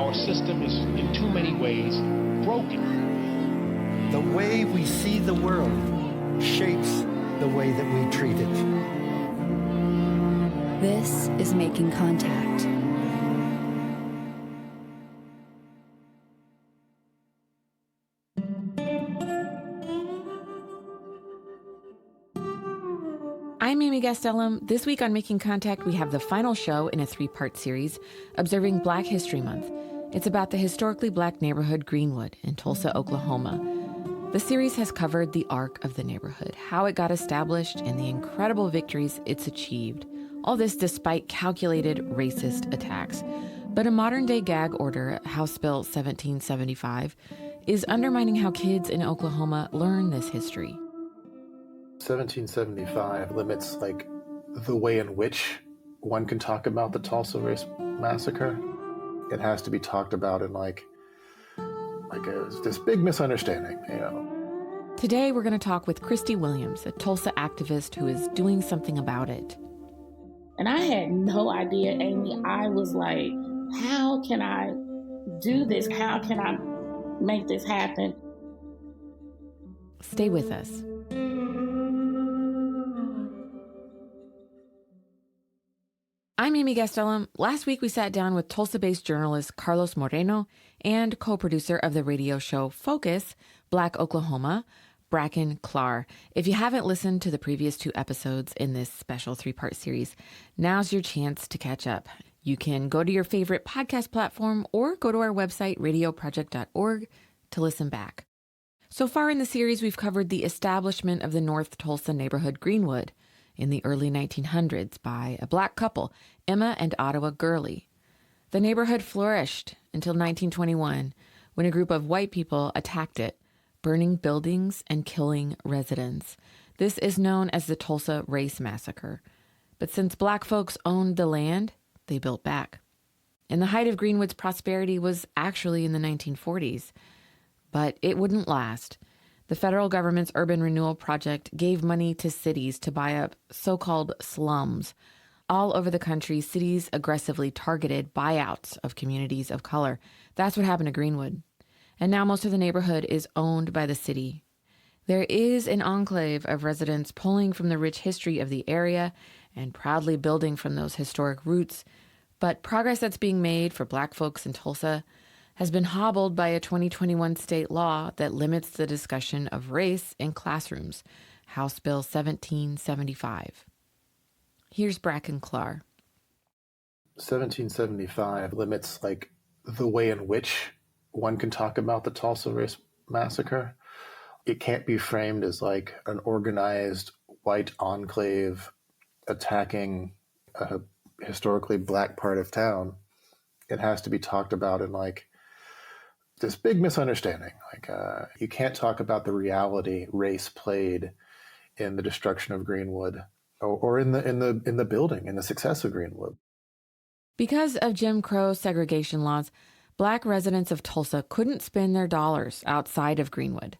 our system is in too many ways broken. The way we see the world shapes the way that we treat it. This is Making Contact. I'm Amy Gastelum. This week on Making Contact, we have the final show in a 3-part series observing Black History Month. It's about the historically Black neighborhood Greenwood in Tulsa, Oklahoma. The series has covered the arc of the neighborhood, how it got established, and the incredible victories it's achieved. All this despite calculated racist attacks. But a modern-day gag order, House Bill 1775, is undermining how kids in Oklahoma learn this history. 1775 limits the way in which one can talk about the Tulsa race massacre. It has to be talked about in this big misunderstanding, Today we're going to talk with Christy Williams, a Tulsa activist who is doing something about it. And I had no idea, Amy. I was like, how can I do this? How can I make this happen? Stay with us. I'm Amy Gastelum. Last week we sat down with Tulsa-based journalist Carlos Moreno and co-producer of the radio show Focus, Black Oklahoma, Bracken Clark. If you haven't listened to the previous 2 episodes in this special 3-part series, now's your chance to catch up. You can go to your favorite podcast platform or go to our website, radioproject.org, to listen back. So far in the series, we've covered the establishment of the North Tulsa neighborhood Greenwood in the early 1900s by a Black couple, Emma and Ottawa Gurley. The neighborhood flourished until 1921, when a group of white people attacked it, burning buildings and killing residents. This is known as the Tulsa Race Massacre. But since Black folks owned the land, they built back. And the height of Greenwood's prosperity was actually in the 1940s. But it wouldn't last. The federal government's urban renewal project gave money to cities to buy up so-called slums. All over the country, cities aggressively targeted buyouts of communities of color. That's what happened to Greenwood. And now most of the neighborhood is owned by the city. There is an enclave of residents pulling from the rich history of the area and proudly building from those historic roots. But progress that's being made for Black folks in Tulsa has been hobbled by a 2021 state law that limits the discussion of race in classrooms, House Bill 1775. Here's Bracken Clark. 1775 limits the way in which one can talk about the Tulsa race massacre. It can't be framed as an organized white enclave attacking a historically Black part of town. It has to be talked about in this big misunderstanding. You can't talk about the reality race played in the destruction of Greenwood or in the building, in the success of Greenwood. Because of Jim Crow segregation laws, Black residents of Tulsa couldn't spend their dollars outside of Greenwood.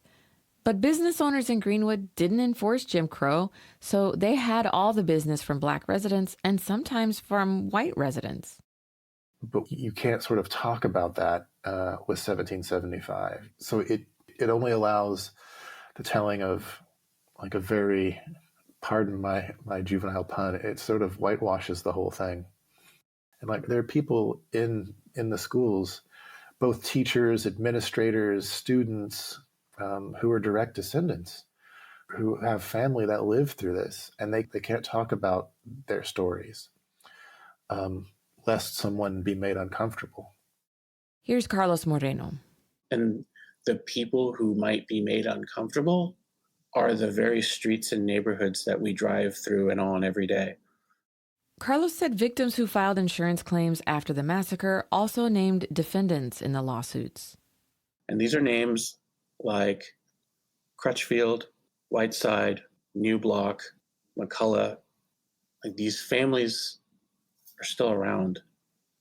But business owners in Greenwood didn't enforce Jim Crow, so they had all the business from Black residents and sometimes from white residents. But you can't sort of talk about that with 1775. So it only allows the telling of a very, pardon my juvenile pun, it sort of whitewashes the whole thing. And there are people in the schools, both teachers, administrators, students, who are direct descendants, who have family that lived through this, and they can't talk about their stories, lest someone be made uncomfortable. Here's Carlos Moreno. And the people who might be made uncomfortable are the very streets and neighborhoods that we drive through and on every day. Carlos said victims who filed insurance claims after the massacre also named defendants in the lawsuits. And these are names like Crutchfield, Whiteside, New Block, McCullough. These families are still around.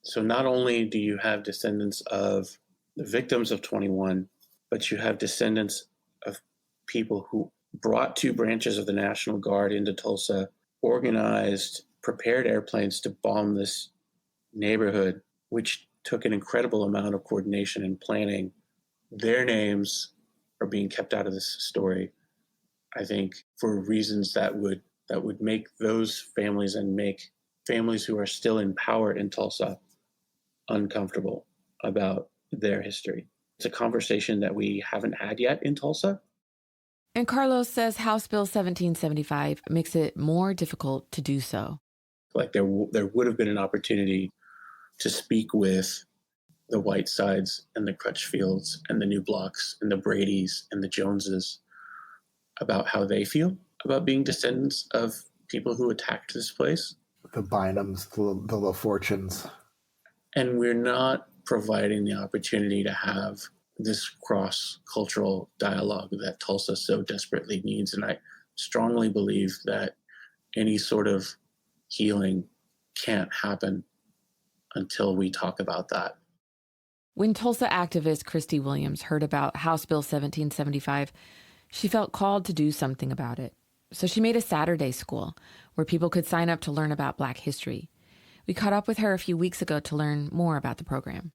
So not only do you have descendants of the victims of 21, but you have descendants of people who brought 2 branches of the National Guard into Tulsa, organized, prepared airplanes to bomb this neighborhood, which took an incredible amount of coordination and planning. Their names are being kept out of this story, I think, for reasons that would make those families and make families who are still in power in Tulsa uncomfortable about their history. It's a conversation that we haven't had yet in Tulsa. And Carlos says House Bill 1775 makes it more difficult to do so. Like there would have been an opportunity to speak with the Whitesides and the Crutchfields and the New Blocks and the Bradys and the Joneses about how they feel about being descendants of people who attacked this place. The Bynums, the LaFortunes. And we're not providing the opportunity to have this cross-cultural dialogue that Tulsa so desperately needs. And I strongly believe that any sort of healing can't happen until we talk about that. When Tulsa activist Christy Williams heard about House Bill 1775, she felt called to do something about it. So she made a Saturday school where people could sign up to learn about Black history. We caught up with her a few weeks ago to learn more about the program.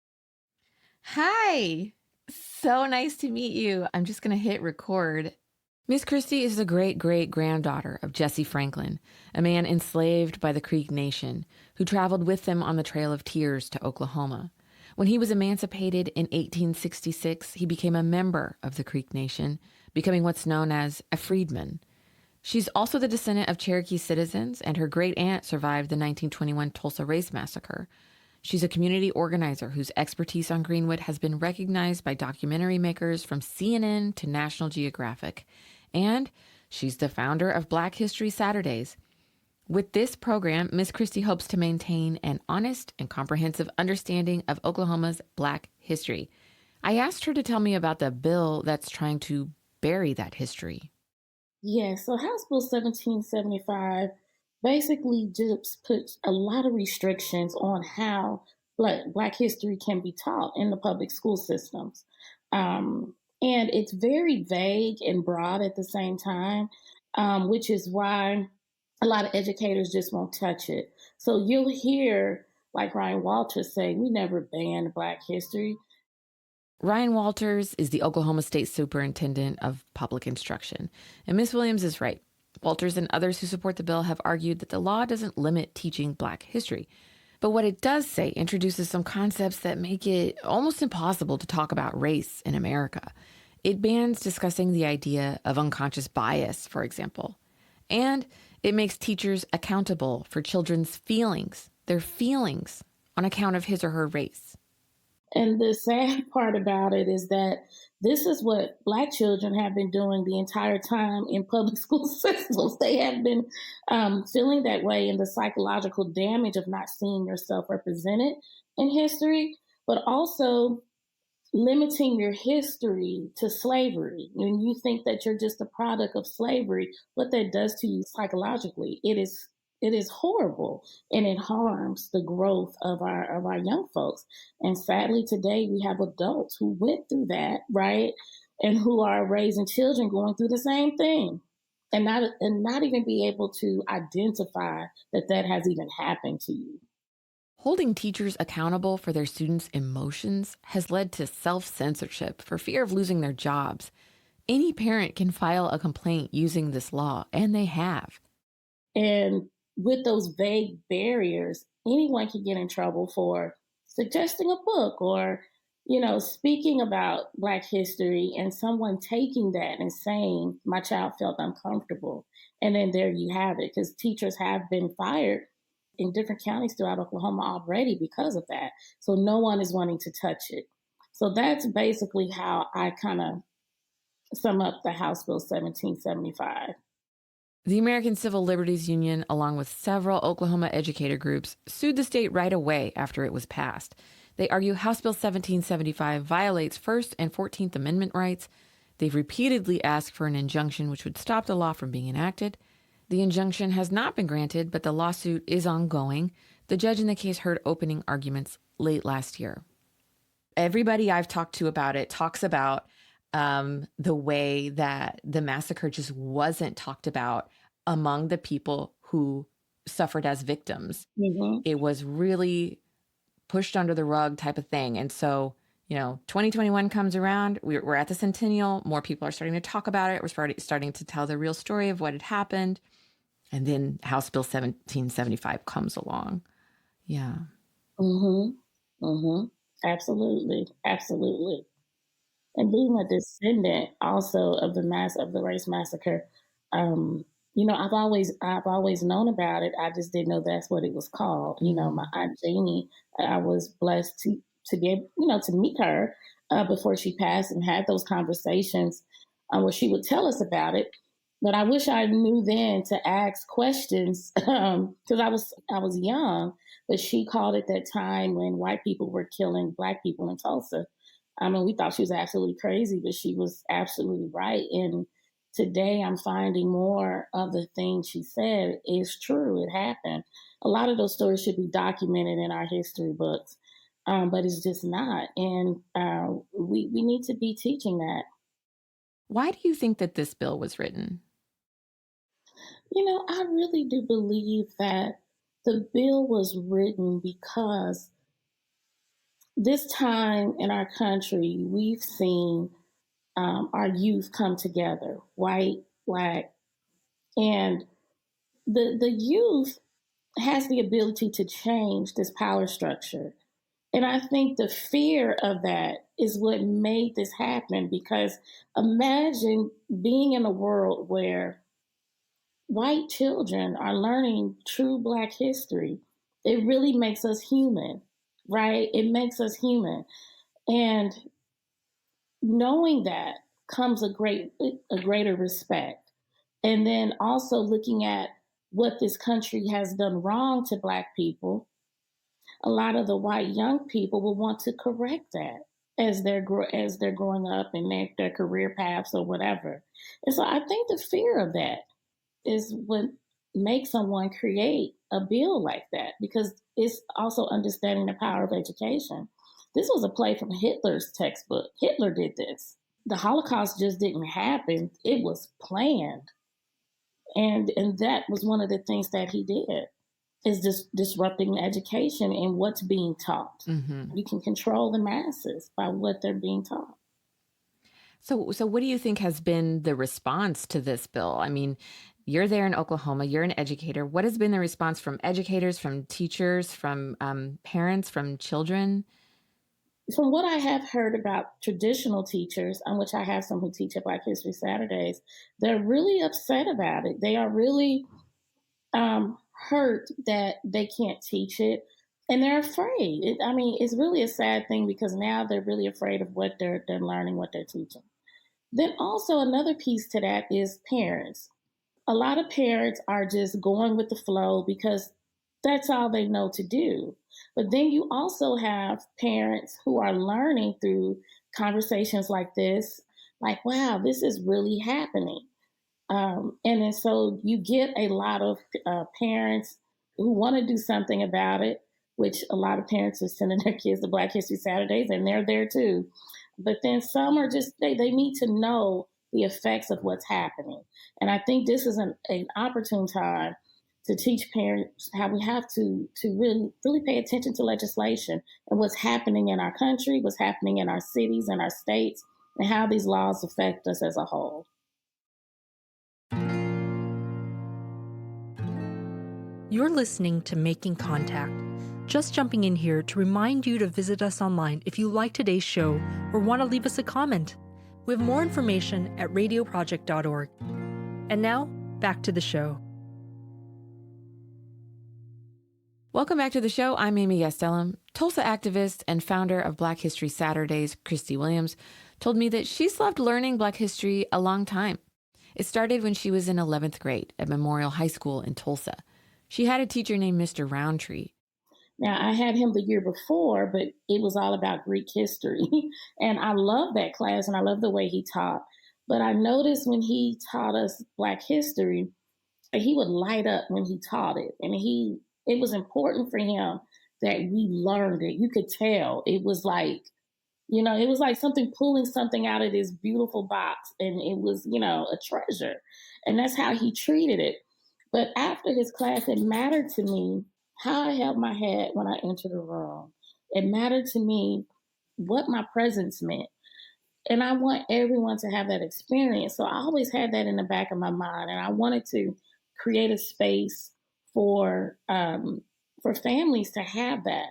Hi, so nice to meet you. I'm just going to hit record. Miss Christy is the great-great-granddaughter of Jesse Franklin, a man enslaved by the Creek Nation who traveled with them on the Trail of Tears to Oklahoma. When he was emancipated in 1866, he became a member of the Creek Nation, becoming what's known as a freedman. She's also the descendant of Cherokee citizens, and her great-aunt survived the 1921 Tulsa Race Massacre. She's a community organizer whose expertise on Greenwood has been recognized by documentary makers from CNN to National Geographic. And she's the founder of Black History Saturdays. With this program, Miss Christy hopes to maintain an honest and comprehensive understanding of Oklahoma's Black history. I asked her to tell me about the bill that's trying to bury that history. Yeah, so House Bill 1775 basically just puts a lot of restrictions on how Black history can be taught in the public school systems. And it's very vague and broad at the same time, which is why a lot of educators just won't touch it. So you'll hear, like Ryan Walters say, we never banned Black history. Ryan Walters is the Oklahoma State Superintendent of Public Instruction. And Ms. Williams is right. Walters and others who support the bill have argued that the law doesn't limit teaching Black history. But what it does say introduces some concepts that make it almost impossible to talk about race in America. It bans discussing the idea of unconscious bias, for example. And it makes teachers accountable for children's feelings, their feelings, on account of his or her race. And the sad part about it is that this is what Black children have been doing the entire time in public school systems. They have been feeling that way, and the psychological damage of not seeing yourself represented in history, but also limiting your history to slavery. When you think that you're just a product of slavery, what that does to you psychologically, it is horrible, and it harms the growth of our young folks. And sadly, today we have adults who went through that, right, and who are raising children going through the same thing, and not even be able to identify that has even happened to you. Holding teachers accountable for their students' emotions has led to self-censorship for fear of losing their jobs. Any parent can file a complaint using this law, and they have. And with those vague barriers, anyone can get in trouble for suggesting a book or, speaking about Black history, and someone taking that and saying, my child felt uncomfortable. And then there you have it, because teachers have been fired in different counties throughout Oklahoma already because of that. So no one is wanting to touch it. So that's basically how I kind of sum up the House Bill 1775. The American Civil Liberties Union, along with several Oklahoma educator groups, sued the state right away after it was passed. They argue House Bill 1775 violates First and 14th Amendment rights. They've repeatedly asked for an injunction which would stop the law from being enacted. The injunction has not been granted, but the lawsuit is ongoing. The judge in the case heard opening arguments late last year. Everybody I've talked to about it talks about the way that the massacre just wasn't talked about among the people who suffered as victims. Mm-hmm. It was really pushed under the rug type of thing. And so, 2021 comes around, we're at the centennial, more people are starting to talk about it. We're starting to tell the real story of what had happened. And then House Bill 1775 comes along. Yeah. Mm-hmm. Mm-hmm. Absolutely. Absolutely. And being a descendant also of the race massacre, I've always known about it. I just didn't know that's what it was called. My Aunt Janie, I was blessed to be able, to meet her before she passed and had those conversations where she would tell us about it. But I wish I knew then to ask questions because I was young. But she called it that time when white people were killing Black people in Tulsa. I mean, we thought she was absolutely crazy, but she was absolutely right. And today I'm finding more of the things she said is true. It happened. A lot of those stories should be documented in our history books, but it's just not. And we need to be teaching that. Why do you think that this bill was written? I really do believe that the bill was written because this time in our country, we've seen our youth come together, white, Black, and the youth has the ability to change this power structure. And I think the fear of that is what made this happen because imagine being in a world where white children are learning true Black history. It really makes us human, right? It makes us human. And knowing that comes a greater respect. And then also looking at what this country has done wrong to Black people, a lot of the white young people will want to correct that as they're growing up in their career paths or whatever. And so I think the fear of that is what makes someone create a bill like that because it's also understanding the power of education. This was a play from Hitler's textbook. Hitler did this. The Holocaust just didn't happen. It was planned. And that was one of the things that he did is just disrupting education and what's being taught. Mm-hmm. You can control the masses by what they're being taught. So what do you think has been the response to this bill? I mean, you're there in Oklahoma, you're an educator. What has been the response from educators, from teachers, from parents, from children? From what I have heard about traditional teachers, on which I have some who teach at Black History Saturdays, they're really upset about it. They are really hurt that they can't teach it, and they're afraid. It's really a sad thing because now they're really afraid of what they're learning, what they're teaching. Then also another piece to that is parents. A lot of parents are just going with the flow because that's all they know to do. But then you also have parents who are learning through conversations like this, like, wow, this is really happening. And then so you get a lot of parents who want to do something about it, which a lot of parents are sending their kids to Black History Saturdays, and they're there too. But then some are just, they need to know the effects of what's happening. And I think this is an opportune time to teach parents how we have to really pay attention to legislation and what's happening in our country, what's happening in our cities and our states, and how these laws affect us as a whole. You're listening to Making Contact. Just jumping in here to remind you to visit us online if you like today's show or want to leave us a comment. We have more information at radioproject.org. And now, back to the show. Welcome back to the show. I'm Amy Gastelum. Tulsa activist and founder of Black History Saturdays, Christy Williams, told me that she's loved learning Black history a long time. It started when she was in 11th grade at Memorial High School in Tulsa. She had a teacher named Mr. Roundtree. Now, I had him the year before, but it was all about Greek history. And I love that class, and I love the way he taught. But I noticed when he taught us Black history, he would light up when he taught it. And it was important for him that we learned it. You could tell. It was like, it was like pulling something out of this beautiful box. And it was, a treasure. And that's how he treated it. But after his class, it mattered to me how I held my head when I entered a room. It mattered to me what my presence meant. And I want everyone to have that experience. So I always had that in the back of my mind. And I wanted to create a space for families to have that.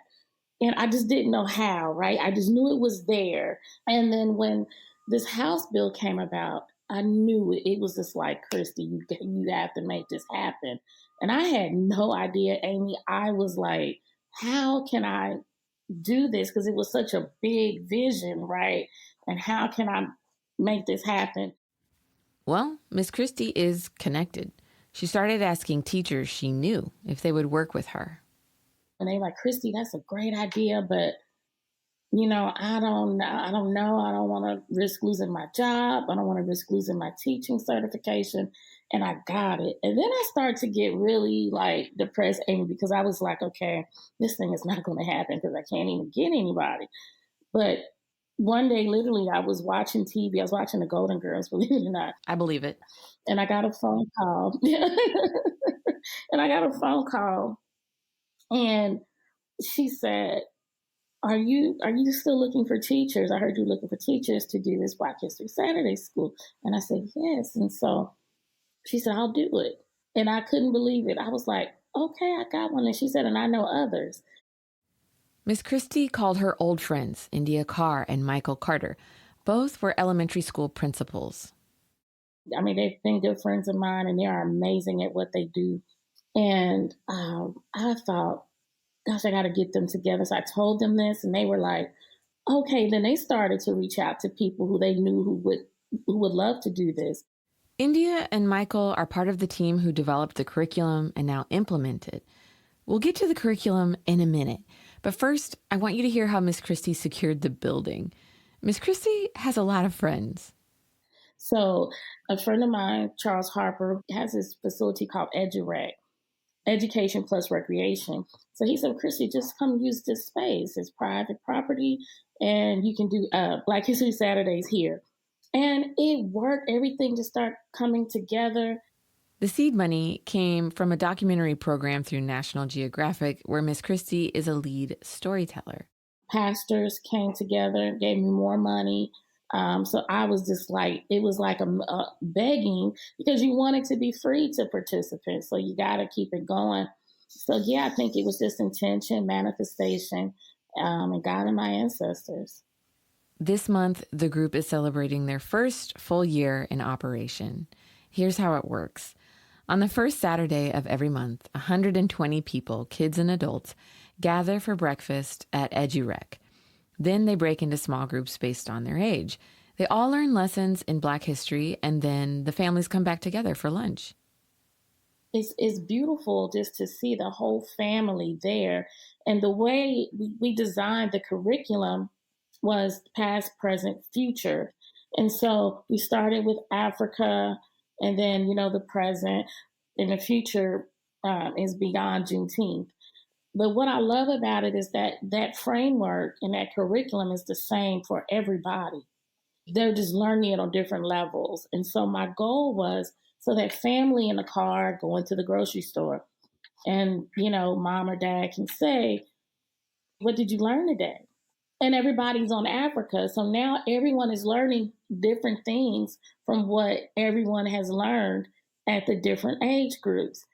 And I just didn't know how, right? I just knew it was there. And then when this House bill came about, I knew it was just like, Christy, you have to make this happen. And I had no idea, Amy. I was like, how can I do this? Because it was such a big vision, right? And how can I make this happen? Well, Miss Christie is connected. She started asking teachers she knew if they would work with her. And they were like, Christy, that's a great idea, but I don't know. I don't want to risk losing my job. I don't want to risk losing my teaching certification. And I got it. And then I started to get really like depressed, Amy, because I was like, okay, this thing is not going to happen because I can't even get anybody. But one day, literally, I was watching TV. I was watching the Golden Girls, believe it or not. I believe it. And I got a phone call. And she said, Are you still looking for teachers? I heard you looking for teachers to do this Black History Saturday school. And I said, yes. And so she said, I'll do it. And I couldn't believe it. I was like, okay, I got one. And she said, and I know others. Miss Christie called her old friends, India Carr and Michael Carter. Both were elementary school principals. I mean, they've been good friends of mine, and they are amazing at what they do. And I thought, gosh, I got to get them together. So I told them this, and they were like, okay. Then they started to reach out to people who they knew who would love to do this. India and Michael are part of the team who developed the curriculum and now implement it. We'll get to the curriculum in a minute. But first, I want you to hear how Miss Christie secured the building. Miss Christie has a lot of friends. So a friend of mine, Charles Harper, has this facility called EduRec, Education Plus Recreation. So he said, Christy, just come use this space. It's private property, and you can do Black History Saturdays here. And it worked. Everything just started coming together. The seed money came from a documentary program through National Geographic where Miss Christie is a lead storyteller. Pastors came together, gave me more money. So I was just like, it was like a begging, because you want it to be free to participants. So you got to keep it going. So yeah, I think it was just intention, manifestation, and God and my ancestors. This month, the group is celebrating their first full year in operation. Here's how it works. On the first Saturday of every month, 120 people, kids and adults, gather for breakfast at EduRec. Then they break into small groups based on their age. They all learn lessons in Black history, and then the families come back together for lunch. It's beautiful just to see the whole family there. And the way we designed the curriculum was past, present, future. And so we started with Africa, and then, the present, and the future is beyond Juneteenth. But what I love about it is that framework and that curriculum is the same for everybody. They're just learning it on different levels. And so my goal was so that family in the car going to the grocery store and, mom or dad can say, what did you learn today? And everybody's on Africa. So now everyone is learning different things from what everyone has learned at the different age groups.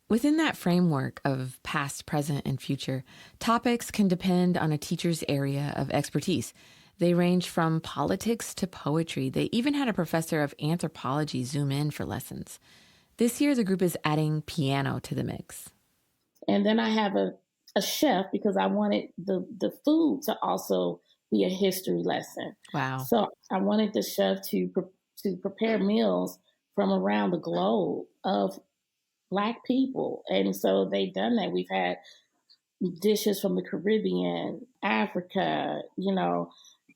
Within that framework of past, present, and future, topics can depend on a teacher's area of expertise. They range from politics to poetry. They even had a professor of anthropology zoom in for lessons. This year, the group is adding piano to the mix. And then I have a chef, because I wanted the food to also be a history lesson. Wow. So I wanted the chef to prepare meals from around the globe of Black people. And so they've done that. We've had dishes from the Caribbean, Africa,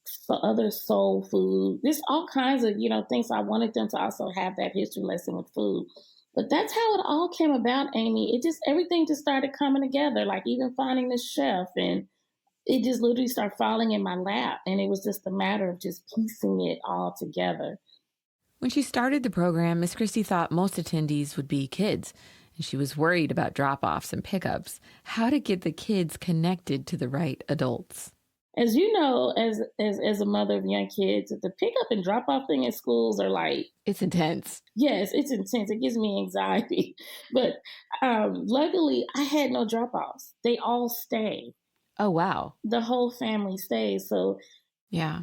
so other soul food. There's all kinds of, things. I wanted them to also have that history lesson with food. But that's how it all came about, Amy. Everything just started coming together, like even finding this chef, and it just literally started falling in my lap. And it was just a matter of just piecing it all together. When she started the program, Miss Christie thought most attendees would be kids. and she was worried about drop-offs and pickups. How to get the kids connected to the right adults. As you know, as a mother of young kids, the pickup and drop off thing in schools are like, It's intense. yes, it's intense. It gives me anxiety. But luckily, I had no drop offs. They all stay. Oh, wow. The whole family stays. So, Yeah.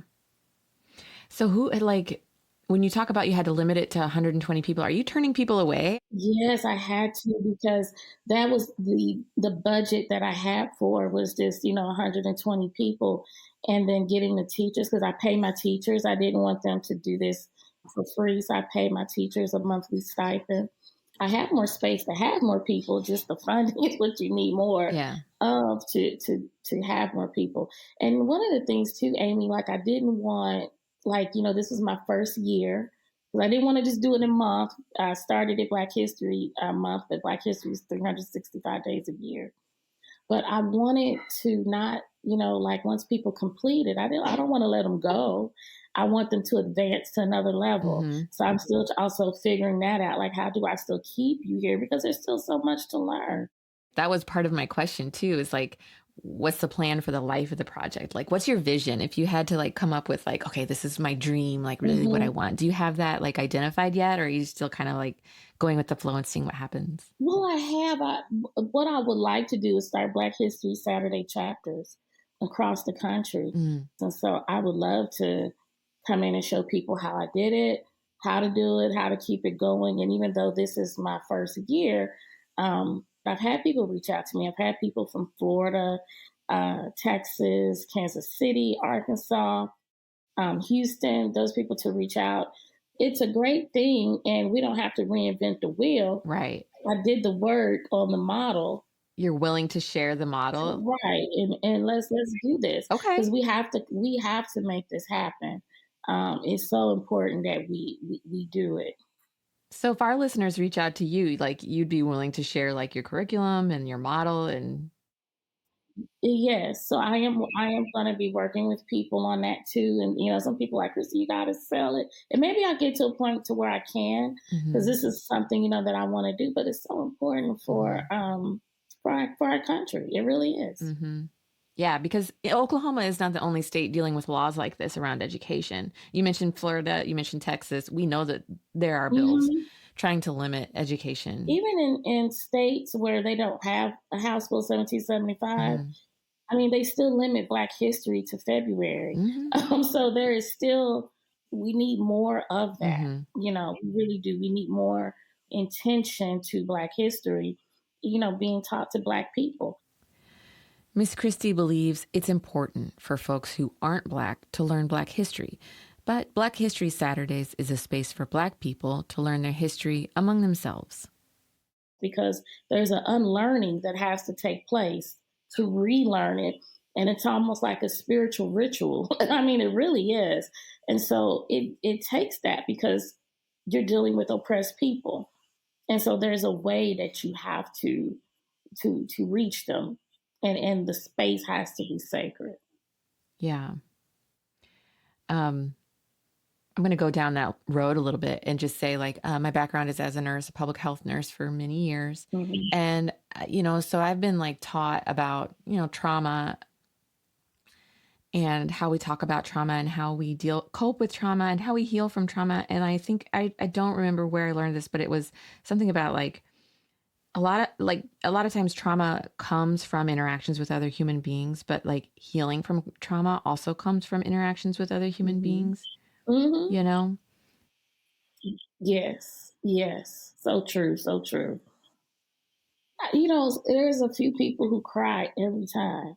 So who, like, when you talk about you had to limit it to 120 people, are you turning people away? yes, I had to because that was the budget that I had for was just, 120 people. And then getting the teachers, because I pay my teachers. I didn't want them to do this for free. So I pay my teachers a monthly stipend. I have more space to have more people. Just the funding is what you need more Yeah. of to have more people. And one of the things too, Amy, like I didn't want this was my first year. I didn't want to just do it in a month. I started at Black History Month, but Black History is 365 days a year. But I wanted to not, once people complete it, I don't want to let them go. I want them to advance to another level. Mm-hmm. So I'm still also figuring that out. Like, how do I still keep you here? Because there's still so much to learn. That was part of my question too, is like, what's the plan for the life of the project? Like, what's your vision? If you had to like come up with like, okay, this is my dream, like really what I want. Do you have that like identified yet? Or are you still kind of like going with the flow and seeing what happens? Well, I have. What I would like to do is start Black History Saturday chapters across the country. Mm. And so I would love to come in and show people how I did it, how to do it, how to keep it going. And even though this is my first year, I've had people reach out to me. I've had people from Florida, Texas, Kansas City, Arkansas, Houston, those people to reach out. It's a great thing, and we don't have to reinvent the wheel. Right. I did the work on the model. You're willing to share the model. Right. And let's do this. Okay. Because we have to make this happen. It's so important that we do it. So if our listeners reach out to you, like you'd be willing to share like your curriculum and your model and Yes, so I am going to be working with people on that too, and some people like, Christy, you got to sell it, and maybe I'll get to a point to where I can, because this is something that I want to do, but it's so important for our country. It really is. Mm-hmm. Yeah, because Oklahoma is not the only state dealing with laws like this around education. You mentioned Florida, you mentioned Texas. We know that there are bills trying to limit education. Even in states where they don't have a House Bill 1775, I mean, they still limit Black history to February. So there is still, we need more of that. We really do. We need more intention to Black history, being taught to Black people. Miss Christie believes it's important for folks who aren't Black to learn Black history. But Black History Saturdays is a space for Black people to learn their history among themselves. Because there's an unlearning that has to take place to relearn it. And it's almost like a spiritual ritual. I mean, it really is. And so it takes that because you're dealing with oppressed people. And so there's a way that you have to reach them. And the space has to be sacred. Yeah. I'm going to go down that road a little bit and just say, like, my background is as a nurse, a public health nurse for many years. And, so I've been like taught about, trauma and how we talk about trauma and how we cope with trauma and how we heal from trauma. And I think I don't remember where I learned this, but it was something about like a lot of times trauma comes from interactions with other human beings, but like healing from trauma also comes from interactions with other human beings. Yes. So true. There's a few people who cry every time.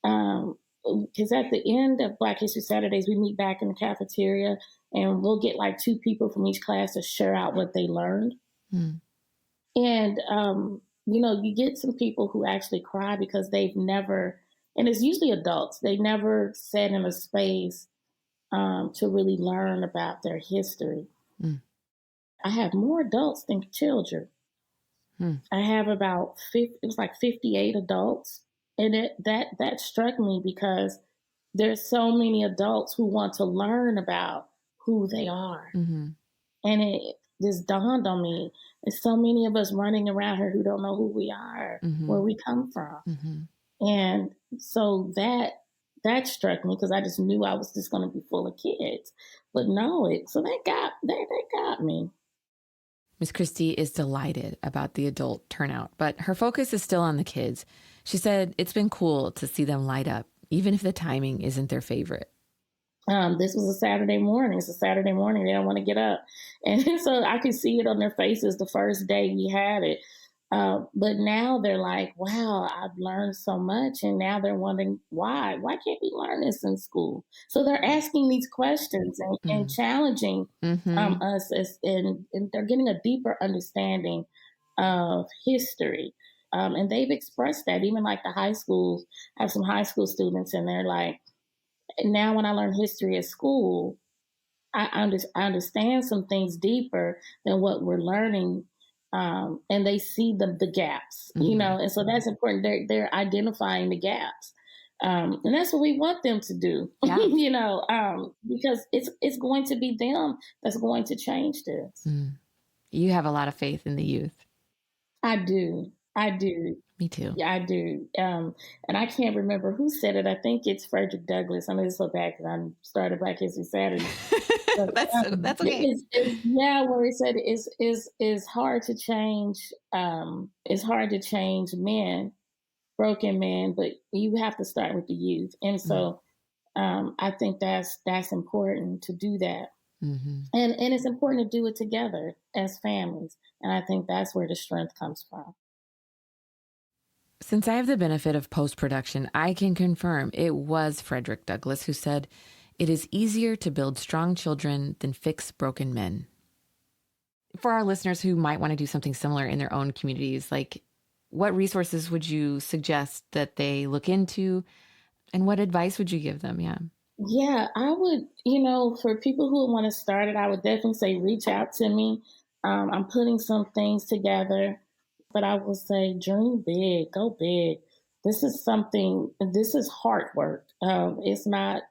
Because at the end of Black History Saturdays, we meet back in the cafeteria and we'll get like 2 people from each class to share out what they learned. And, you get some people who actually cry because they've never, and it's usually adults, they never sat in a space to really learn about their history. I have more adults than children. I have about 58 adults. And that struck me because there's so many adults who want to learn about who they are. And this dawned on me. There's so many of us running around here who don't know who we are, where we come from. And so that struck me because I just knew I was just going to be full of kids. But no, so that got me. Miss Christie is delighted about the adult turnout, but her focus is still on the kids. She said it's been cool to see them light up, even if the timing isn't their favorite. This was a Saturday morning. It's a Saturday morning. They don't want to get up. And so I could see it on their faces the first day we had it. But now they're like, wow, I've learned so much. And now they're wondering why can't we learn this in school? So they're asking these questions and challenging us and they're getting a deeper understanding of history. And they've expressed that. Even like the high schools, I have some high school students and they're like, now when I learn history at school, I understand some things deeper than what we're learning. And they see the gaps, and so that's important. They're identifying the gaps. And that's what we want them to do, because it's going to be them that's going to change this. You have a lot of faith in the youth. I do. Me too. Yeah, I do. And I can't remember who said it. I think it's Frederick Douglass. I mean, it's so bad because I started Black History Saturday. But, that's okay. Where he said it's hard to change. It's hard to change men, broken men, but you have to start with the youth. And so, I think that's important to do that. And it's important to do it together as families. And I think that's where the strength comes from. Since I have the benefit of post-production, I can confirm it was Frederick Douglass who said, "It is easier to build strong children than fix broken men." For our listeners who might want to do something similar in their own communities, like what resources would you suggest that they look into and what advice would you give them? Yeah, I would, for people who want to start it, I would definitely say reach out to me. I'm putting some things together. But I will say, dream big, go big. This is hard work. It's not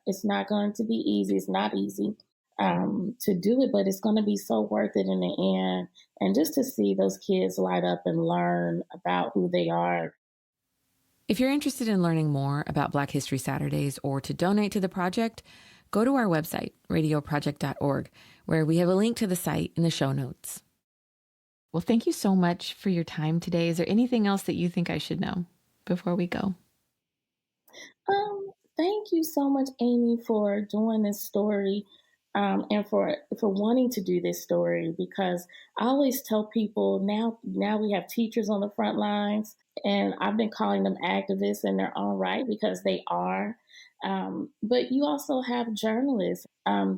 going to be easy. It's not easy to do it, but it's going to be so worth it in the end. And just to see those kids light up and learn about who they are. If you're interested in learning more about Black History Saturdays or to donate to the project, go to our website, radioproject.org, where we have a link to the site in the show notes. Well, thank you so much for your time today. Is there anything else that you think I should know before we go? Thank you so much, Amy, for doing this story and for wanting to do this story, because I always tell people now we have teachers on the front lines, and I've been calling them activists in their own right because they are. But you also have journalists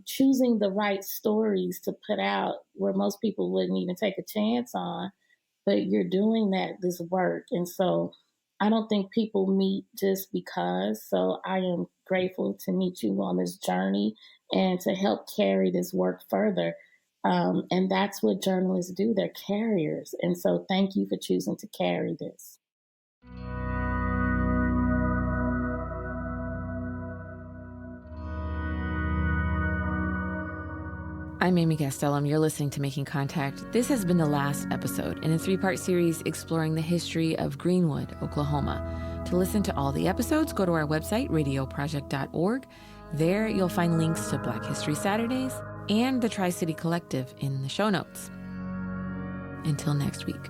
choosing the right stories to put out where most people wouldn't even take a chance on, but you're doing this work. And so I don't think people meet just because. So I am grateful to meet you on this journey and to help carry this work further. And that's what journalists do. They're carriers. And so thank you for choosing to carry this. I'm Amy Gastelum. You're listening to Making Contact. This has been the last episode in a 3-part series exploring the history of Greenwood, Oklahoma. To listen to all the episodes, go to our website, radioproject.org. There you'll find links to Black History Saturdays and the Tri-City Collective in the show notes. Until next week.